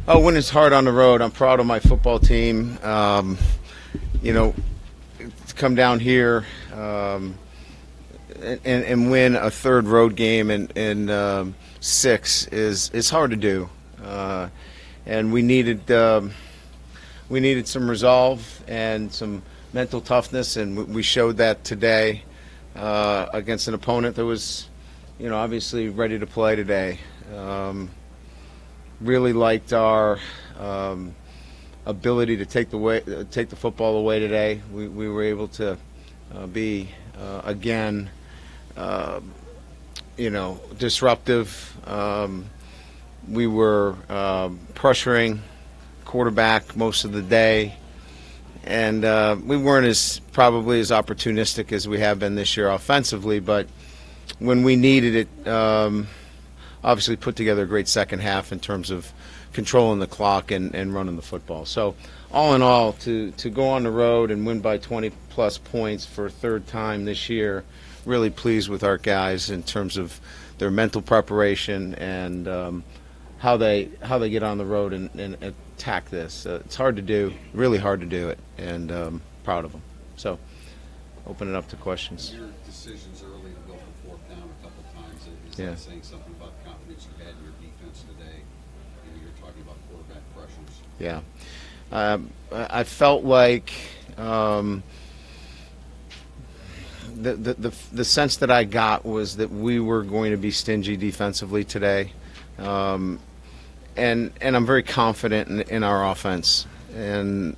Oh, when it's hard on the road, I'm proud of my football team. You know, to come down here and win a third road game in 6 is hard to do. And we needed some resolve and some mental toughness, and we showed that today against an opponent that was, obviously ready to play today. Really liked our ability to take the football away today. We were able to be again, disruptive. We were pressuring quarterback most of the day, and we weren't probably as opportunistic as we have been this year offensively. But when we needed it, obviously put together a great second half in terms of controlling the clock and running the football. So all in all, to go on the road and win by 20-plus points for a third time this year, really pleased with our guys in terms of their mental preparation and how they get on the road and attack this. It's hard to do, really hard to do it, and proud of them. So open it up to questions. Your decisions early to go for fourth down a couple times, is Yeah. that saying something about the confidence you had in your defense today? You're talking about quarterback pressures. Yeah. I felt like the sense that I got was that we were going to be stingy defensively today. And I'm very confident in our offense. And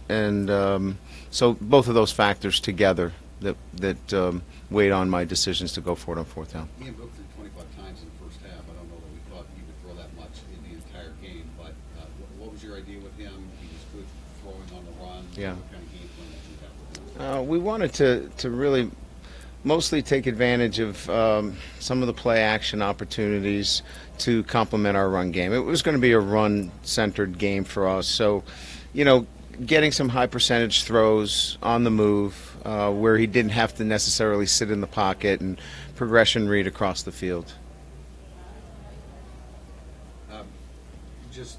so both of those factors together that weighed on my decisions to go for it on fourth down. Ian Book threw 25 times in the first half. I don't know that we thought he would throw that much in the entire game, but what was your idea with him? He was good throwing on the run. Yeah. What kind of game plan did you have with him? We wanted to really mostly take advantage of some of the play action opportunities to complement our run game. It was going to be a run-centered game for us. So, getting some high percentage throws on the move where he didn't have to necessarily sit in the pocket and progression read across the field. Just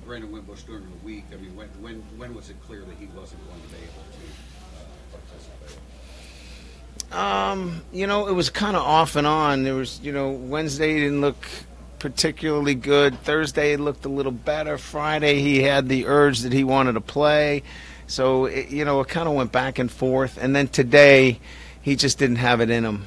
Brandon Wimbush during the week, I mean, when was it clear that he wasn't going to be able to participate? It was kind of off and on. There was, Wednesday he didn't look particularly good. Thursday it looked a little better. Friday he had the urge that he wanted to play. So, it kind of went back and forth. And then today he just didn't have it in him.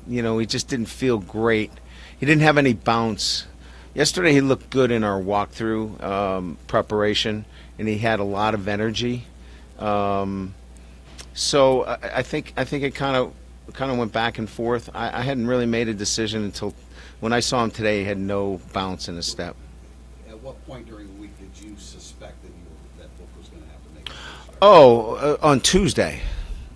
He just didn't feel great. He didn't have any bounce. Yesterday he looked good in our walkthrough preparation, and he had a lot of energy. So I think it kind of went back and forth. I hadn't really made a decision until when I saw him today. He had no bounce in his step. At what point during the week did you suspect that Book was going to have to make a decision? On Tuesday.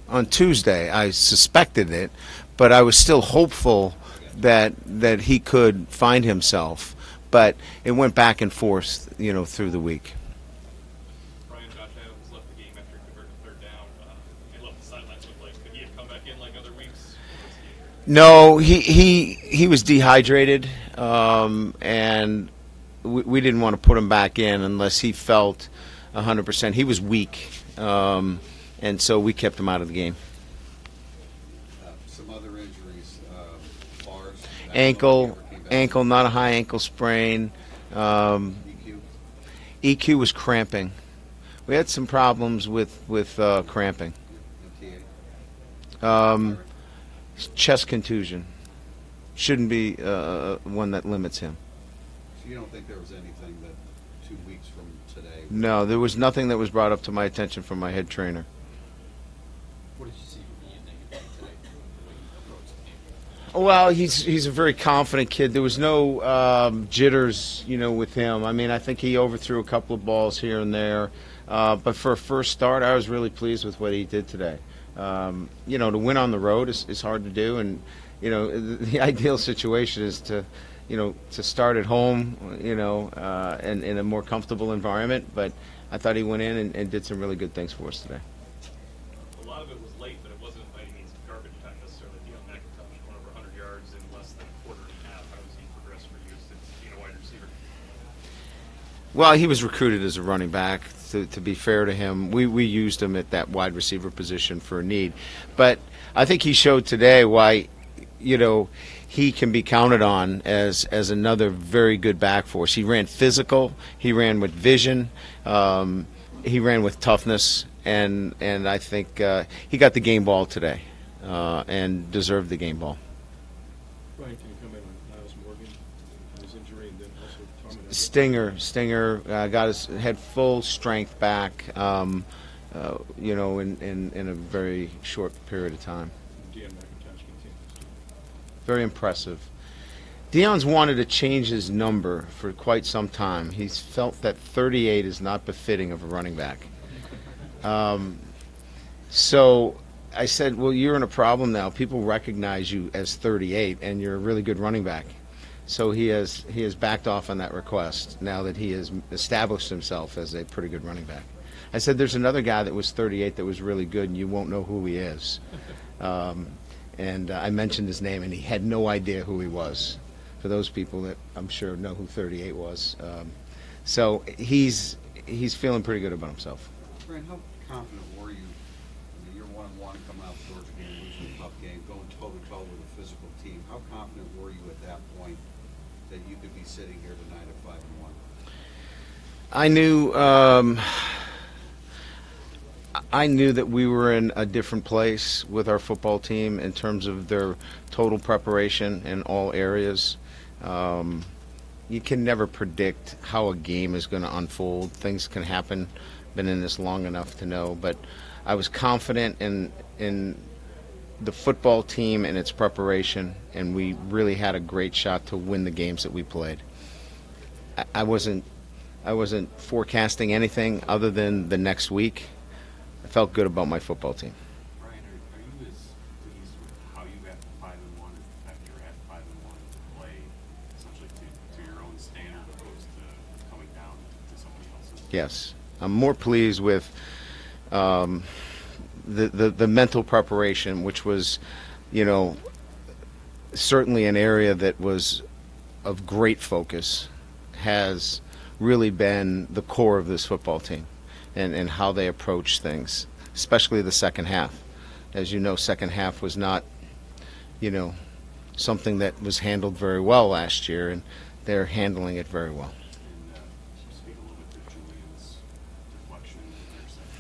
On Tuesday, I suspected it, but I was still hopeful that he could find himself. But it went back and forth, through the week. Brian, Josh Adams left the game after he converted third down. He left the sidelines with legs. Could he have come back in like other weeks? No, he was dehydrated, and we didn't want to put him back in unless he felt 100%. He was weak, and so we kept him out of the game. Some other injuries, bars, Ankle, not a high ankle sprain. EQ was cramping. We had some problems with cramping. Chest contusion. Shouldn't be one that limits him. So you don't think there was anything that 2 weeks from today? No, there was nothing that was brought up to my attention from my head trainer. What did you see from Ian negative today? The way he approached the game? Well, he's a very confident kid. There was no jitters, with him. I mean, I think he overthrew a couple of balls here and there. But for a first start, I was really pleased with what he did today. To win on the road is hard to do, and the ideal situation is to start at home, and in a more comfortable environment. But I thought he went in and did some really good things for us today. A lot of it was late, but it wasn't by any means garbage time necessarily. McIntosh went over 100 yards in less than a quarter and a half. How has he progressed for you since being a wide receiver? Well, he was recruited as a running back. To be fair to him, we used him at that wide receiver position for a need. But I think he showed today why, he can be counted on as another very good back for us. He ran physical. He ran with vision. He ran with toughness. And I think he got the game ball today and deserved the game ball. Brian, can you comment on Niles Morgan and his injury, and then also Tom? Stinger had full strength back, in a very short period of time. Deion McIntosh continues to. Very impressive. Deion's wanted to change his number for quite some time. He's felt that 38 is not befitting of a running back. So I said, well, you're in a problem now. People recognize you as 38, and you're a really good running back. So he has backed off on that request now that he has established himself as a pretty good running back. I said, there's another guy that was 38 that was really good, and you won't know who he is. And I mentioned his name, and he had no idea who he was. For those people that I'm sure know who 38 was, so he's feeling pretty good about himself. Brian, how confident were you? I mean, you're 1-1 coming out of the Georgia game, losing a tough game, going toe-to-toe with a physical team. How confident were you at that point that you could be sitting here tonight at 5-1? I knew that we were in a different place with our football team in terms of their total preparation in all areas. You can never predict how a game is going to unfold. Things can happen. Been in this long enough to know, but I was confident in the football team and its preparation, and we really had a great shot to win the games that we played. I wasn't forecasting anything other than the next week. I felt good about my football team. Brian, are you as pleased with how you got to 5-1 as the fact you're at 5-1 to play essentially to your own standard opposed to coming down to somebody else's? Yes, I'm more pleased with the mental preparation, which was, certainly an area that was of great focus, has really been the core of this football team and how they approach things, especially the second half. As you know, second half was not, something that was handled very well last year, and they're handling it very well. And speak a little bit to Julian's deflection, interception,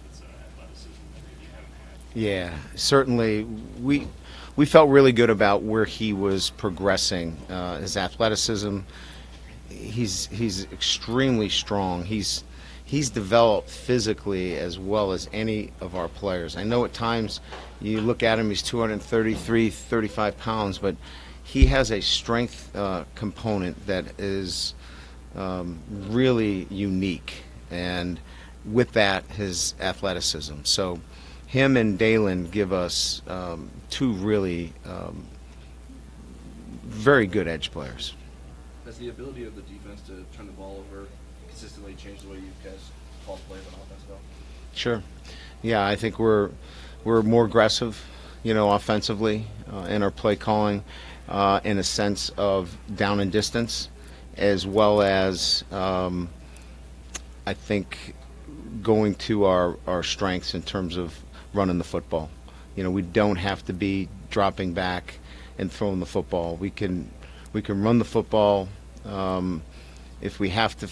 it's athleticism that maybe you haven't had. Yeah, certainly. We felt really good about where he was progressing. His athleticism, he's extremely strong. He's developed physically as well as any of our players. I know at times you look at him, he's 233, 35 pounds, but he has a strength component that is really unique, and with that, his athleticism. So him and Dalen give us two really very good edge players. Has the ability of the defense to turn the ball over consistently changed the way you guys call plays on offense at all? Sure. Yeah, I think we're more aggressive, offensively in our play calling, in a sense of down and distance, as well as I think going to our strengths in terms of running the football. We don't have to be dropping back and throwing the football. We can run the football. If we have to,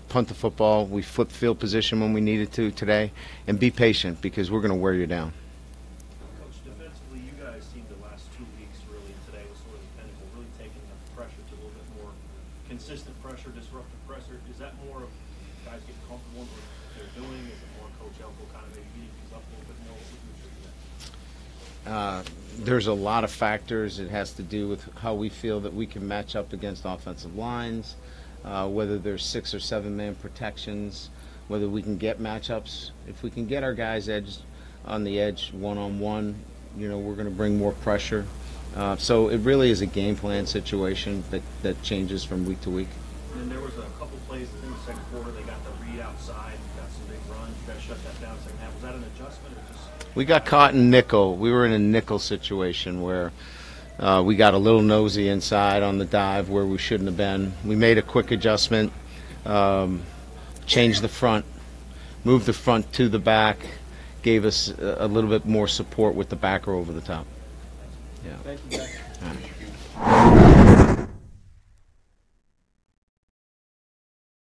punt the football, we flip field position when we needed to today, and be patient because we're going to wear you down. Coach, defensively, you guys seemed the last 2 weeks really, and today was sort of the pinnacle, really taking the pressure to a little bit more consistent pressure, disruptive pressure. Is that more of guys getting comfortable with what they're doing? Is it more Coach Elko kind of maybe beating things up a little bit more? What would you attribute that? There's a lot of factors. It has to do with how we feel that we can match up against offensive lines, whether there's 6 or 7 man protections, whether we can get matchups. If we can get our guys on the edge one-on-one, we're going to bring more pressure. So it really is a game plan situation that changes from week to week. And there was a couple plays in the second quarter. They got the read outside, got some big runs. You guys shut that down second half. Was that an adjustment or just? We got caught in nickel. We were in a nickel situation where we got a little nosy inside on the dive where we shouldn't have been. We made a quick adjustment. changed the front, moved the front to the back, gave us a little bit more support with the backer over the top. Yeah. Thank you, guys. All right.